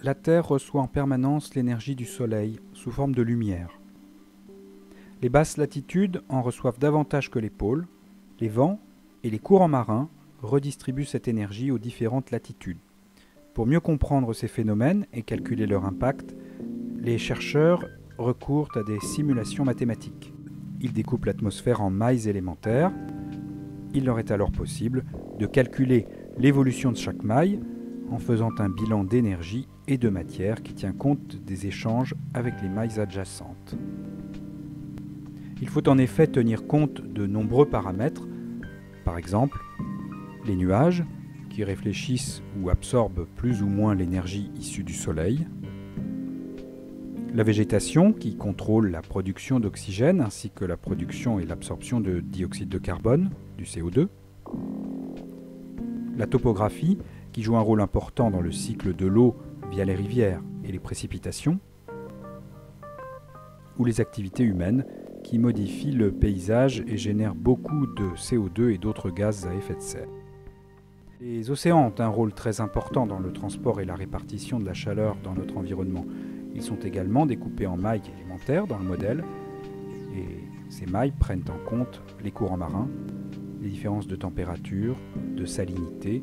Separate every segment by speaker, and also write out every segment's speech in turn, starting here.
Speaker 1: La Terre reçoit en permanence l'énergie du Soleil sous forme de lumière. Les basses latitudes en reçoivent davantage que les pôles. Les vents et les courants marins redistribuent cette énergie aux différentes latitudes. Pour mieux comprendre ces phénomènes et calculer leur impact, les chercheurs recourent à des simulations mathématiques. Ils découpent l'atmosphère en mailles élémentaires. Il leur est alors possible de calculer l'évolution de chaque maille en faisant un bilan d'énergie et de matière qui tient compte des échanges avec les mailles adjacentes. Il faut en effet tenir compte de nombreux paramètres, par exemple les nuages qui réfléchissent ou absorbent plus ou moins l'énergie issue du Soleil, la végétation qui contrôle la production d'oxygène ainsi que la production et l'absorption de dioxyde de carbone, du CO2, la topographie qui joue un rôle important dans le cycle de l'eau via les rivières et les précipitations, ou les activités humaines qui modifient le paysage et génèrent beaucoup de CO2 et d'autres gaz à effet de serre. Les océans ont un rôle très important dans le transport et la répartition de la chaleur dans notre environnement. Ils sont également découpés en mailles élémentaires dans le modèle, et ces mailles prennent en compte les courants marins, les différences de température, de salinité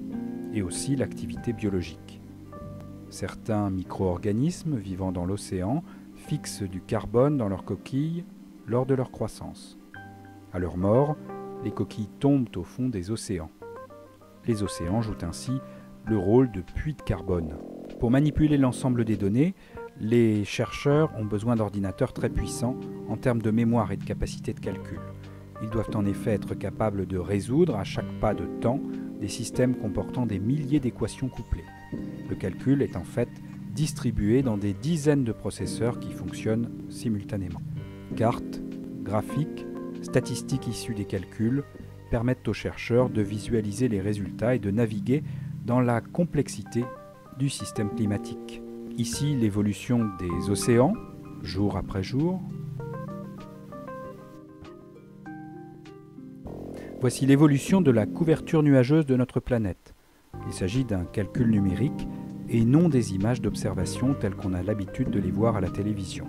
Speaker 1: et aussi l'activité biologique. Certains micro-organismes vivant dans l'océan fixent du carbone dans leurs coquilles lors de leur croissance. À leur mort, les coquilles tombent au fond des océans. Les océans jouent ainsi le rôle de puits de carbone. Pour manipuler l'ensemble des données, les chercheurs ont besoin d'ordinateurs très puissants en termes de mémoire et de capacité de calcul. Ils doivent en effet être capables de résoudre à chaque pas de temps des systèmes comportant des milliers d'équations couplées. Le calcul est en fait distribué dans des dizaines de processeurs qui fonctionnent simultanément. Cartes, graphiques, statistiques issues des calculs permettent aux chercheurs de visualiser les résultats et de naviguer dans la complexité du système climatique. Ici, l'évolution des océans, jour après jour. Voici l'évolution de la couverture nuageuse de notre planète. Il s'agit d'un calcul numérique et non des images d'observation telles qu'on a l'habitude de les voir à la télévision.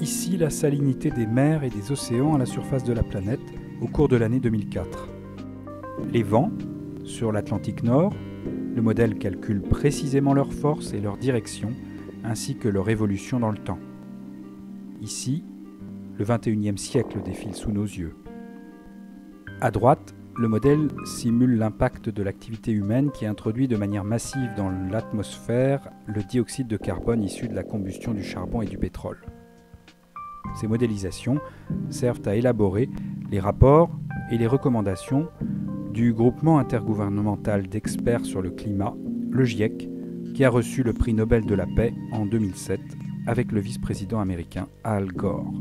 Speaker 1: Ici, la salinité des mers et des océans à la surface de la planète au cours de l'année 2004. Les vents, sur l'Atlantique Nord, le modèle calcule précisément leur force et leur direction, ainsi que leur évolution dans le temps. Ici, le XXIe siècle défile sous nos yeux. À droite, le modèle simule l'impact de l'activité humaine qui introduit de manière massive dans l'atmosphère le dioxyde de carbone issu de la combustion du charbon et du pétrole. Ces modélisations servent à élaborer les rapports et les recommandations du groupement intergouvernemental d'experts sur le climat, le GIEC, qui a reçu le prix Nobel de la paix en 2007 avec le vice-président américain Al Gore.